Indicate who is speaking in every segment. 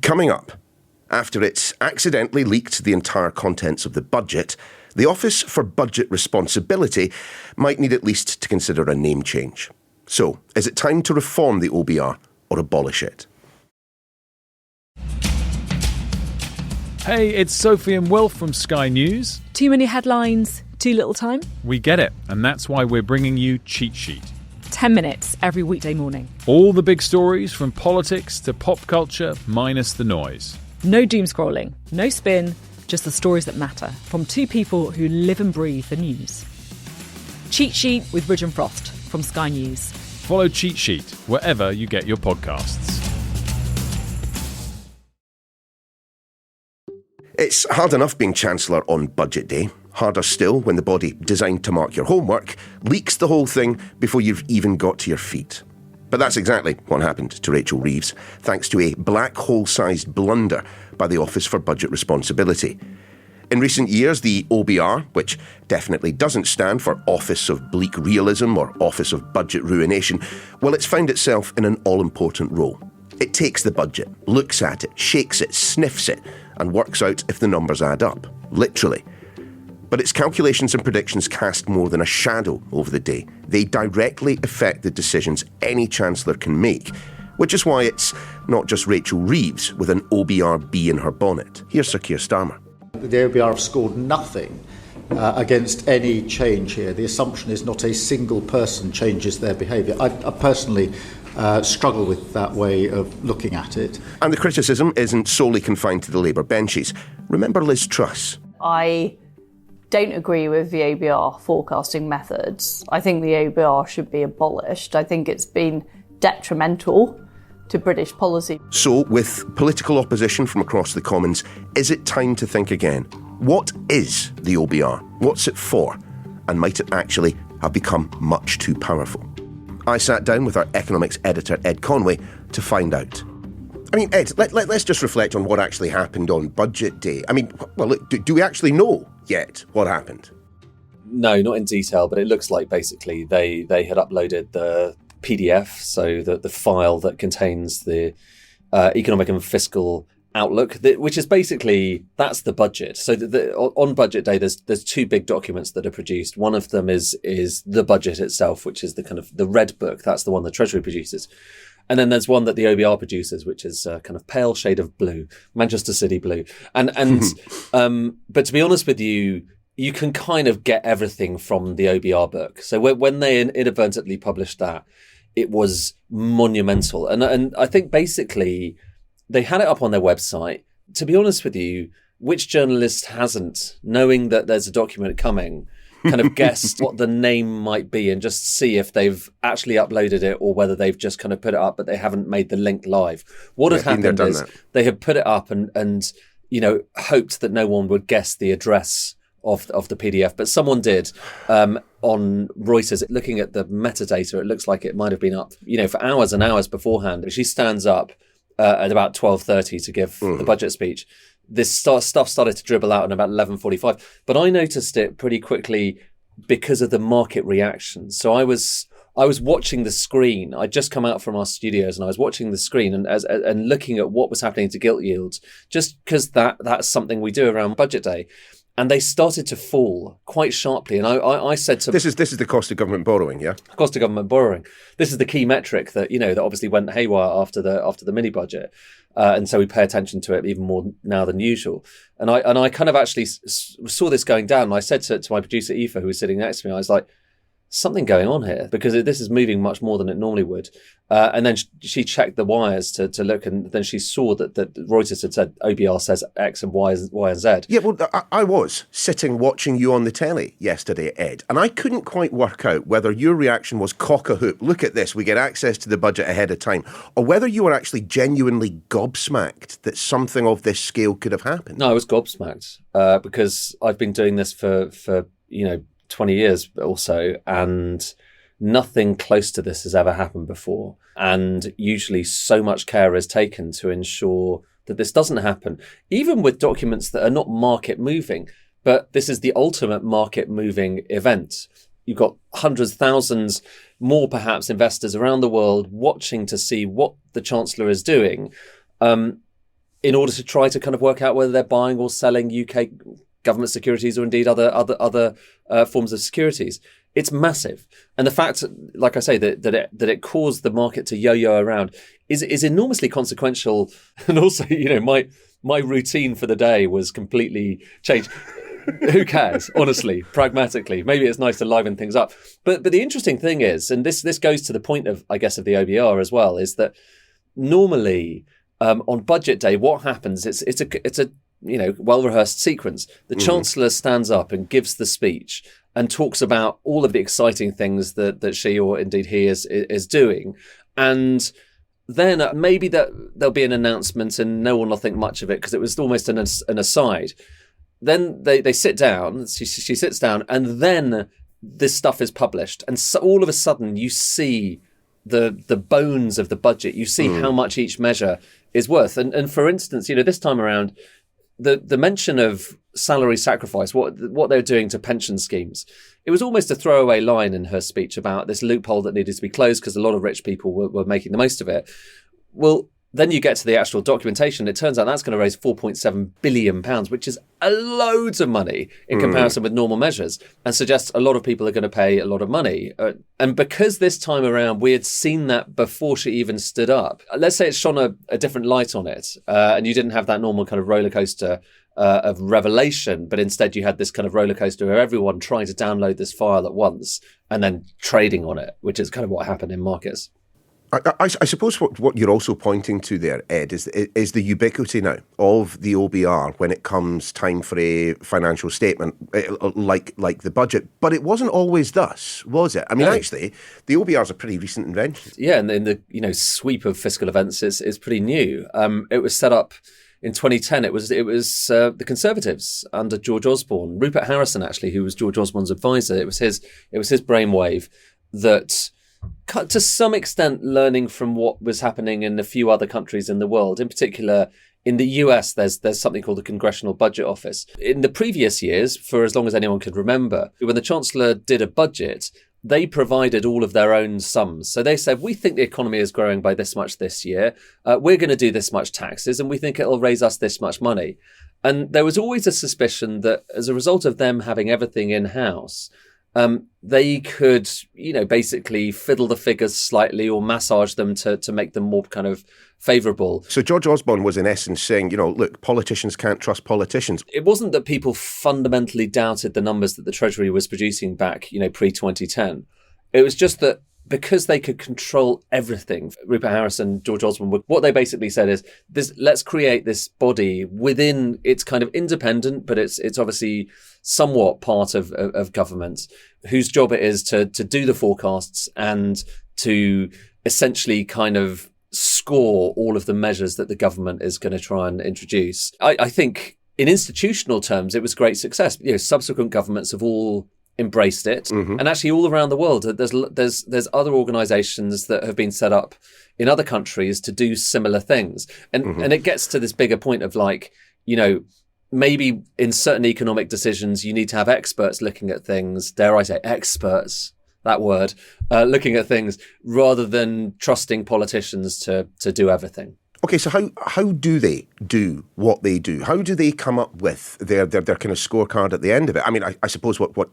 Speaker 1: Coming up, after it's accidentally leaked the entire contents of the budget, the Office for Budget Responsibility might need at least to consider a name change. So, is it time to reform the OBR or abolish it?
Speaker 2: Hey, it's Sophie and Will from Sky News.
Speaker 3: Too many headlines, too little time?
Speaker 2: We get it, and that's why we're bringing you Cheat Sheet.
Speaker 3: 10 minutes every weekday morning.
Speaker 2: All the big stories from politics to pop culture, minus the noise.
Speaker 3: No doom scrolling, no spin, just the stories that matter from two people who live and breathe the news. Cheat Sheet with Ridge and Frost from Sky News.
Speaker 2: Follow Cheat Sheet wherever you get your podcasts.
Speaker 1: It's hard enough being Chancellor on Budget Day. Harder still when the body designed to mark your homework leaks the whole thing before you've even got to your feet. But that's exactly what happened to Rachel Reeves, thanks to a black hole-sized blunder by the Office for Budget Responsibility. In recent years, the OBR, which definitely doesn't stand for Office of Bleak Realism or Office of Budget Ruination, well, it's found itself in an all-important role. It takes the budget, looks at it, shakes it, sniffs it, and works out if the numbers add up, literally. But its calculations and predictions cast more than a shadow over the day. They directly affect the decisions any Chancellor can make, which is why it's not just Rachel Reeves with an OBR bee in her bonnet. Here's Sir Keir Starmer.
Speaker 4: The OBR have scored nothing against any change here. The assumption is not a single person changes their behaviour. I personally struggle with that way of looking at it.
Speaker 1: And the criticism isn't solely confined to the Labour benches. Remember Liz Truss?
Speaker 5: I don't agree with the OBR forecasting methods. I think the OBR should be abolished. I think it's been detrimental to British policy.
Speaker 1: So, with political opposition from across the Commons, is it time to think again? What is the OBR? What's it for? And might it actually have become much too powerful? I sat down with our economics editor, Ed Conway, to find out. I mean, Ed, let's just reflect on what actually happened on Budget Day. I mean, well, look, do we actually know yet what happened?
Speaker 6: No, not in detail, but it looks like basically they had uploaded the PDF, so the file that contains the economic and fiscal outlook, which is basically, that's the budget. So on Budget Day, there's two big documents that are produced. One of them is the budget itself, which is the kind of the red book. That's the one the Treasury produces. And then there's one that the OBR produces, which is a kind of pale shade of blue, Manchester City blue. And but to be honest with you, you can kind of get everything from the OBR book. So when they inadvertently published that, it was monumental. And I think basically they had it up on their website. To be honest with you, which journalist hasn't, knowing that there's a document coming, kind of guessed what the name might be and just see if they've actually uploaded it or whether they've just kind of put it up, but they haven't made the link live. What had happened is they had put it up and hoped that no one would guess the address of the PDF, but someone did. On Reuters, looking at the metadata, it looks like it might have been up, for hours and hours beforehand. She stands up at about 12:30 to give the budget speech. This stuff started to dribble out at about 11:45, but I noticed it pretty quickly because of the market reaction. So I was watching the screen. I'd just come out from our studios and I was watching the screen and looking at what was happening to gilt yields, just because that's something we do around Budget Day. And they started to fall quite sharply. And I said to... This
Speaker 1: is the cost of government borrowing, yeah?
Speaker 6: Cost of government borrowing. This is the key metric that, that obviously went haywire after the mini budget. And so we pay attention to it even more now than usual. And I kind of actually saw this going down. And I said to my producer, Aoife, who was sitting next to me, I was like, something going on here because this is moving much more than it normally would. And then she checked the wires to look, and then she saw that Reuters had said OBR says X and Y and Z.
Speaker 1: Yeah, well, I was sitting watching you on the telly yesterday, Ed, and I couldn't quite work out whether your reaction was cock a hoop, look at this, we get access to the budget ahead of time, or whether you were actually genuinely gobsmacked that something of this scale could have happened.
Speaker 6: No, I was gobsmacked because I've been doing this for 20 years or so, and nothing close to this has ever happened before. And usually so much care is taken to ensure that this doesn't happen, even with documents that are not market moving. But this is the ultimate market moving event. You've got hundreds, thousands more perhaps investors around the world watching to see what the Chancellor is doing. in order to try to kind of work out whether they're buying or selling UK government securities or indeed other forms of securities. It's massive. And the fact, like I say, that it caused the market to yo-yo around is enormously consequential. And also, my routine for the day was completely changed. Who cares? Honestly, pragmatically, maybe it's nice to liven things up. But the interesting thing is, and this goes to the point of, I guess, of the OBR as well, is that normally on budget day, what happens? It's a well-rehearsed sequence. The Chancellor stands up and gives the speech and talks about all of the exciting things that she or indeed he is doing. And then maybe there'll be an announcement and no one will think much of it because it was almost an aside. Then they sit down, she sits down, and then this stuff is published. And so all of a sudden you see the bones of the budget. You see how much each measure is worth. And for instance, this time around, the mention of salary sacrifice, what they're doing to pension schemes, it was almost a throwaway line in her speech about this loophole that needed to be closed because a lot of rich people were making the most of it. Well, then you get to the actual documentation. It turns out that's going to raise £4.7 billion, which is a loads of money in comparison with normal measures, and suggests a lot of people are going to pay a lot of money. And because this time around we had seen that before she even stood up, let's say it shone a different light on it, and you didn't have that normal kind of roller coaster of revelation, but instead you had this kind of roller coaster where everyone trying to download this file at once and then trading on it, which is kind of what happened in markets.
Speaker 1: I suppose what you're also pointing to there, Ed, is the ubiquity now of the OBR when it comes time for a financial statement like the budget. But it wasn't always thus, was it? I mean, actually, the OBR is a pretty recent invention.
Speaker 6: Yeah, and in the sweep of fiscal events is pretty new. It was set up in 2010. It was the Conservatives under George Osborne, Rupert Harrison actually, who was George Osborne's advisor. It was his brainwave that, to some extent, learning from what was happening in a few other countries in the world. In particular, in the US, there's something called the Congressional Budget Office. In the previous years, for as long as anyone could remember, when the Chancellor did a budget, they provided all of their own sums. So they said, we think the economy is growing by this much this year. We're going to do this much taxes, and we think it'll raise us this much money. And there was always a suspicion that as a result of them having everything in-house, they could, basically fiddle the figures slightly or massage them to make them more kind of favourable.
Speaker 1: So George Osborne was in essence saying, look, politicians can't trust politicians.
Speaker 6: It wasn't that people fundamentally doubted the numbers that the Treasury was producing back, pre-2010. It was just that because they could control everything, Rupert Harrison, George Osborne, what they basically said is, let's create this body within, it's kind of independent, but it's obviously somewhat part of government, whose job it is to do the forecasts and to essentially kind of score all of the measures that the government is going to try and introduce. I think in institutional terms, it was great success. Subsequent governments have all embraced it, and actually all around the world there's other organizations that have been set up in other countries to do similar things, and it gets to this bigger point of maybe in certain economic decisions you need to have experts looking at things, dare I say experts, that word, looking at things rather than trusting politicians to do everything.
Speaker 1: Okay, so how do they do what they do? How do they come up with their kind of scorecard at the end of it? I mean, I suppose what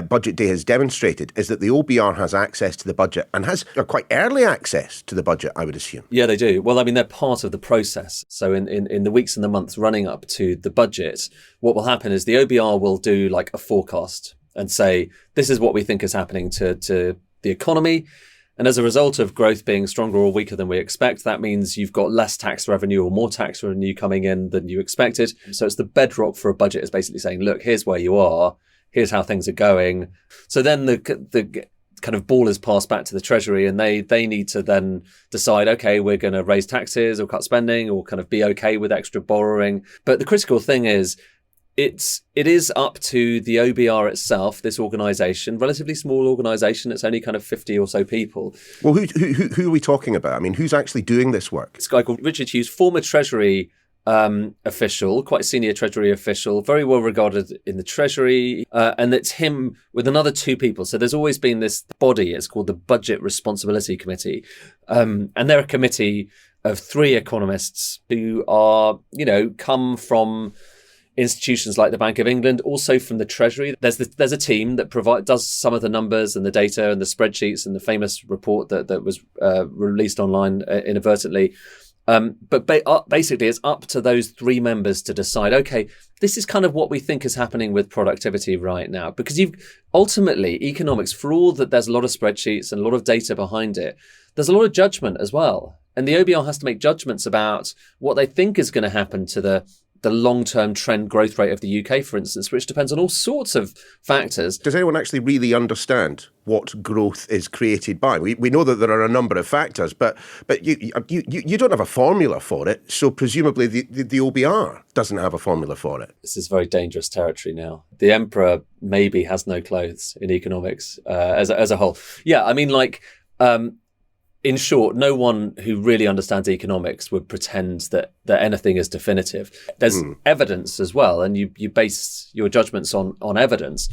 Speaker 1: Budget Day has demonstrated is that the OBR has access to the budget and has quite early access to the budget, I would assume.
Speaker 6: Yeah, they do. Well, I mean, they're part of the process. So in the weeks and the months running up to the budget, what will happen is the OBR will do like a forecast and say, this is what we think is happening to the economy. And as a result of growth being stronger or weaker than we expect, that means you've got less tax revenue or more tax revenue coming in than you expected. So it's the bedrock for a budget, is basically saying, look, here's where you are. Here's how things are going. So then the kind of ball is passed back to the Treasury, and they need to then decide, okay, we're going to raise taxes or cut spending or kind of be okay with extra borrowing. But the critical thing is, it is up to the OBR itself, this organisation, relatively small organisation. It's only kind of 50 or so people.
Speaker 1: Well, who are we talking about? I mean, who's actually doing this work?
Speaker 6: This guy called Richard Hughes, former Treasury official, quite a senior Treasury official, very well regarded in the Treasury. And it's him with another two people. So there's always been this body, it's called the Budget Responsibility Committee. And they're a committee of three economists who are, come from institutions like the Bank of England, also from the Treasury. There's a team that does some of the numbers and the data and the spreadsheets and the famous report that was released online inadvertently. But basically, it's up to those three members to decide, okay, this is kind of what we think is happening with productivity right now. Because ultimately, economics, for all that there's a lot of spreadsheets and a lot of data behind it, there's a lot of judgment as well. And the OBR has to make judgments about what they think is going to happen to the long-term trend growth rate of the UK, for instance, which depends on all sorts of factors.
Speaker 1: Does anyone actually really understand what growth is created by? We know that there are a number of factors, but you don't have a formula for it, so presumably the OBR doesn't have a formula for it.
Speaker 6: This is very dangerous territory now. The emperor maybe has no clothes in economics as a whole. Yeah, I mean, in short, no one who really understands economics would pretend that anything is definitive. There's evidence as well, and you base your judgments on evidence.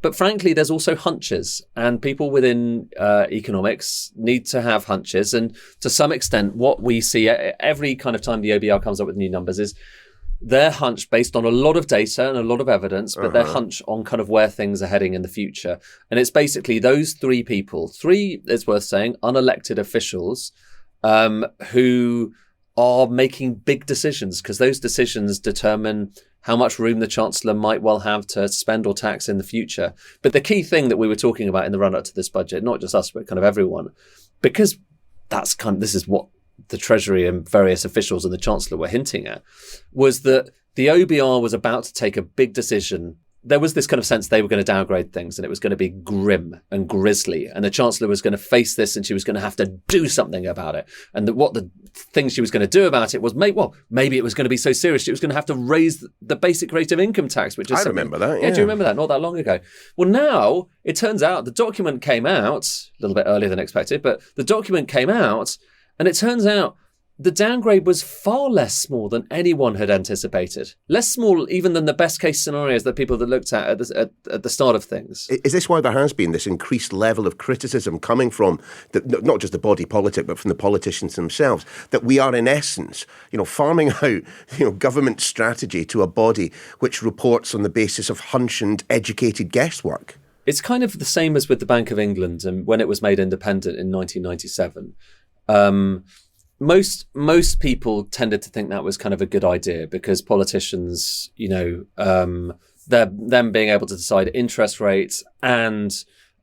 Speaker 6: But frankly, there's also hunches, and people within economics need to have hunches. And to some extent, what we see every kind of time the OBR comes up with new numbers is their hunch based on a lot of data and a lot of evidence, but their hunch on kind of where things are heading in the future. And it's basically those three people, it's worth saying, unelected officials who are making big decisions, because those decisions determine how much room the Chancellor might well have to spend or tax in the future. But the key thing that we were talking about in the run-up to this budget, not just us, but kind of everyone, because this is what the Treasury and various officials and the Chancellor were hinting at, was that the OBR was about to take a big decision. There was this kind of sense they were going to downgrade things, and it was going to be grim and grisly. And the Chancellor was going to face this, and she was going to have to do something about it. And what the thing she was going to do about it was, maybe it was going to be so serious, she was going to have to raise the basic rate of income tax, which is
Speaker 1: I remember that. Yeah,
Speaker 6: do you remember that? Not that long ago. Well, now it turns out the document came out a little bit earlier than expected, but the document came out, and it turns out the downgrade was far less small than anyone had anticipated. Less small even than the best case scenarios that people that looked at the start of things. Is
Speaker 1: this why there has been this increased level of criticism coming from not just the body politic, but from the politicians themselves, that we are in essence, farming out, government strategy to a body which reports on the basis of hunch and educated guesswork?
Speaker 6: It's kind of the same as with the Bank of England and when it was made independent in 1997. Most people tended to think that was kind of a good idea because politicians, them being able to decide interest rates and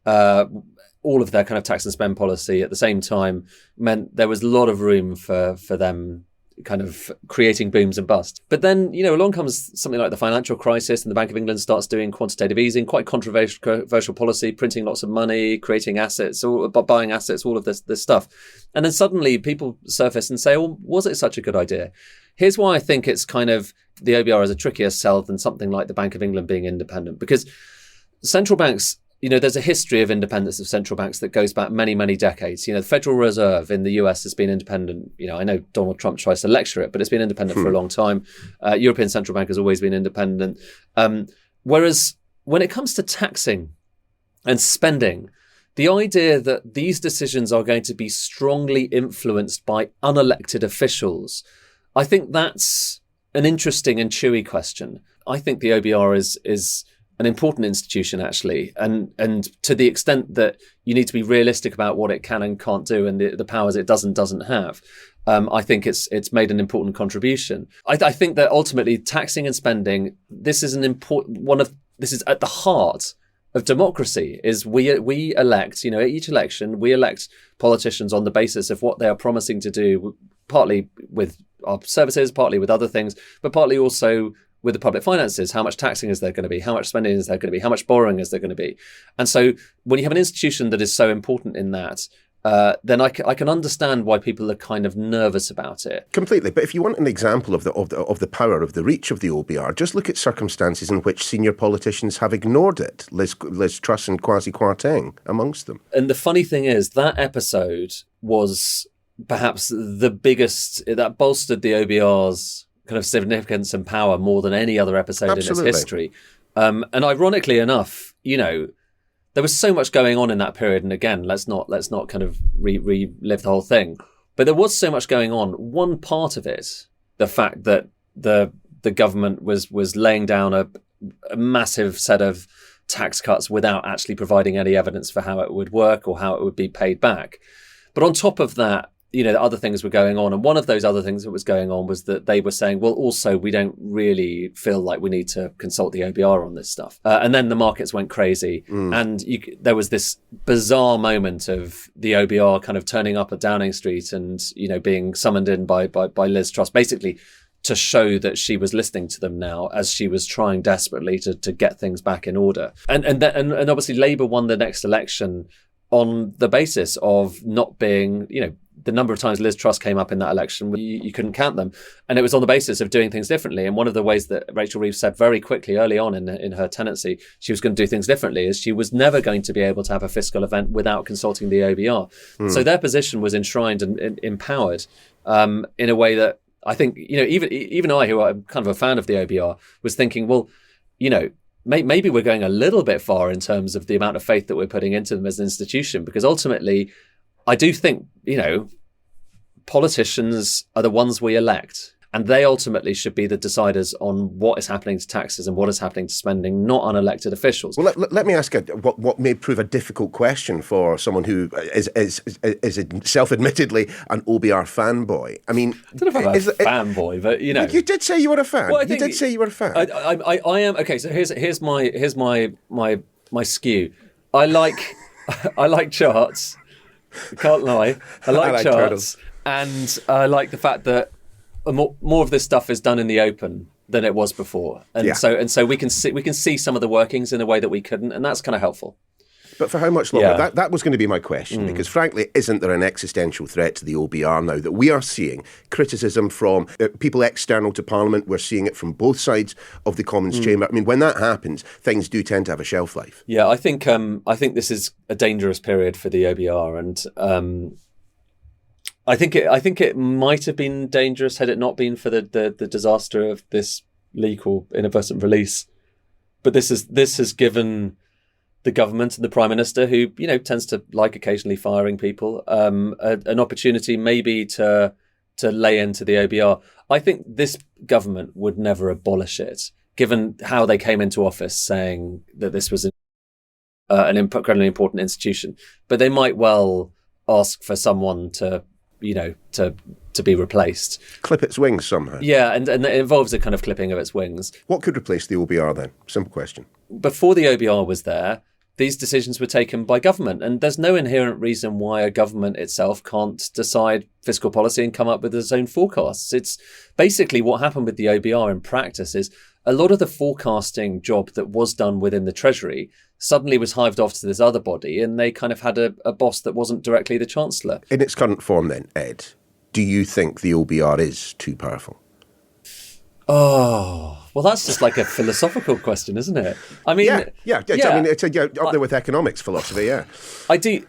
Speaker 6: all of their kind of tax and spend policy at the same time meant there was a lot of room for them kind of creating booms and busts. But then, along comes something like the financial crisis and the Bank of England starts doing quantitative easing, quite controversial policy, printing lots of money, creating assets, or buying assets, all of this stuff. And then suddenly people surface and say, well, was it such a good idea? Here's why I think it's kind of the OBR is a trickier sell than something like the Bank of England being independent, because central banks, there's a history of independence of central banks that goes back many, many decades. The Federal Reserve in the US has been independent. I know Donald Trump tries to lecture it, but it's been independent for a long time. European Central Bank has always been independent. Whereas when it comes to taxing and spending, the idea that these decisions are going to be strongly influenced by unelected officials, I think that's an interesting and chewy question. I think the OBR is an important institution, actually, and to the extent that you need to be realistic about what it can and can't do and the powers it doesn't have. I think it's made an important contribution. I think that ultimately taxing and spending, this is this is at the heart of democracy. Is we elect, at each election we elect politicians on the basis of what they are promising to do, partly with our services, partly with other things, but partly also with the public finances. How much taxing is there going to be? How much spending is there going to be? How much borrowing is there going to be? And so when you have an institution that is so important in that, then I can understand why people are kind of nervous about it.
Speaker 1: Completely. But if you want an example of the power, of the reach of the OBR, just look at circumstances in which senior politicians have ignored it. Liz Truss and Kwasi Kwarteng amongst them.
Speaker 6: And the funny thing is, that episode was perhaps the biggest, that bolstered the OBR's kind of significance and power more than any other episode
Speaker 1: Absolutely.
Speaker 6: in its history. And ironically enough, there was so much going on in that period. And again, let's not kind of relive the whole thing. But there was so much going on. One part of it, the fact that the government was laying down a massive set of tax cuts without actually providing any evidence for how it would work or how it would be paid back. But on top of that, other things were going on. And one of those other things that was going on was that they were saying, well, also, we don't really feel like we need to consult the OBR on this stuff. And then the markets went crazy. And there was this bizarre moment of the OBR kind of turning up at Downing Street and, being summoned in by Liz Truss, basically to show that she was listening to them now as she was trying desperately to get things back in order. And obviously Labour won the next election on the basis of not being, the number of times Liz Truss came up in that election, you couldn't count them. And it was on the basis of doing things differently. And one of the ways that Rachel Reeves said very quickly early on in her tenancy, she was going to do things differently, is she was never going to be able to have a fiscal event without consulting the OBR. So their position was enshrined and empowered in a way that I think, even I, who am kind of a fan of the OBR, was thinking, well, maybe we're going a little bit far in terms of the amount of faith that we're putting into them as an institution, because ultimately, I do think, politicians are the ones we elect, and they ultimately should be the deciders on what is happening to taxes and what is happening to spending, not unelected officials.
Speaker 1: Well, let me ask what may prove a difficult question for someone who is self-admittedly an OBR fanboy. I mean,
Speaker 6: I don't know if I'm a fanboy, but
Speaker 1: you did say you were a fan.
Speaker 6: Well,
Speaker 1: you did say you were a fan.
Speaker 6: I am. Okay, so here's my skew. I like charts. I can't lie. I like charts, turtles. And I like the fact that more of this stuff is done in the open than it was before, and so we can see some of the workings in a way that we couldn't, and that's kind of helpful.
Speaker 1: But for how much longer? Yeah. That was going to be my question, because frankly, isn't there an existential threat to the OBR now that we are seeing criticism from people external to Parliament? We're seeing it from both sides of the Commons chamber. I mean, when that happens, things do tend to have a shelf life.
Speaker 6: Yeah, I think this is a dangerous period for the OBR, and I think it might have been dangerous had it not been for the disaster of this leak or inadvertent release. But this has given the government and the Prime Minister, who tends to like occasionally firing people, an opportunity maybe to lay into the OBR. I think this government would never abolish it, given how they came into office saying that this was an incredibly important institution. But they might well ask for someone to be replaced.
Speaker 1: Clip its wings somehow.
Speaker 6: Yeah, and it involves a kind of clipping of its wings.
Speaker 1: What could replace the OBR then? Simple question.
Speaker 6: Before the OBR was there, these decisions were taken by government, and there's no inherent reason why a government itself can't decide fiscal policy and come up with its own forecasts. It's basically what happened with the OBR in practice is a lot of the forecasting job that was done within the Treasury suddenly was hived off to this other body, and they kind of had a boss that wasn't directly the Chancellor.
Speaker 1: In its current form then, Ed, do you think the OBR is too powerful?
Speaker 6: Oh, well, that's just like a philosophical question, isn't it? I mean,
Speaker 1: yeah. I mean, it's up there with economics philosophy. Yeah,
Speaker 6: I do.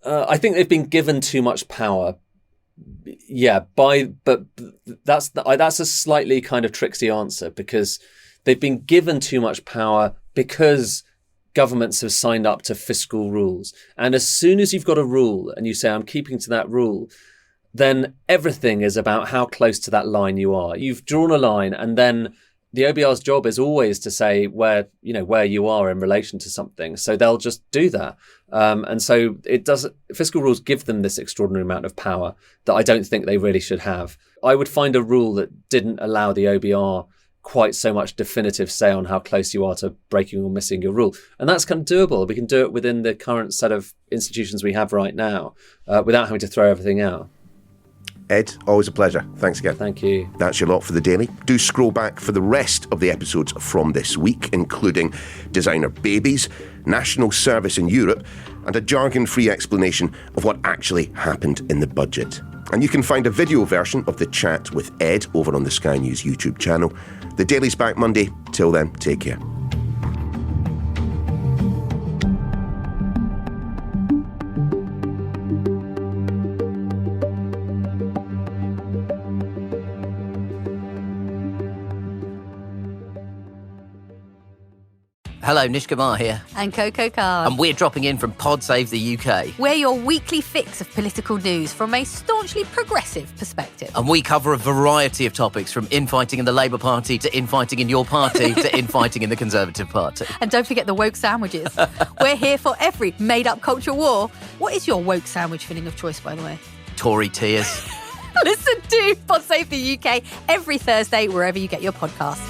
Speaker 6: I think they've been given too much power. Yeah, but that's a slightly kind of tricksy answer, because they've been given too much power because governments have signed up to fiscal rules, and as soon as you've got a rule and you say I'm keeping to that rule, then everything is about how close to that line you are. You've drawn a line, and then the OBR's job is always to say where you are in relation to something. So they'll just do that. And so fiscal rules give them this extraordinary amount of power that I don't think they really should have. I would find a rule that didn't allow the OBR quite so much definitive say on how close you are to breaking or missing your rule. And that's kind of doable. We can do it within the current set of institutions we have right now, without having to throw everything out.
Speaker 1: Ed, always a pleasure. Thanks again.
Speaker 6: Thank you.
Speaker 1: That's your lot for the Daily. Do scroll back for the rest of the episodes from this week, including designer babies, national service in Europe, and a jargon-free explanation of what actually happened in the budget. And you can find a video version of the chat with Ed over on the Sky News YouTube channel. The Daily's back Monday. Till then, take care.
Speaker 7: Hello, Nish Kumar here.
Speaker 8: And Coco Card.
Speaker 7: And we're dropping in from Pod Save the UK.
Speaker 8: We're your weekly fix of political news from a staunchly progressive perspective.
Speaker 7: And we cover a variety of topics, from infighting in the Labour Party to infighting in your party to infighting in the Conservative Party.
Speaker 8: And don't forget the woke sandwiches. We're here for every made-up culture war. What is your woke sandwich filling of choice, by the way?
Speaker 7: Tory tears.
Speaker 8: Listen to Pod Save the UK every Thursday, wherever you get your podcasts.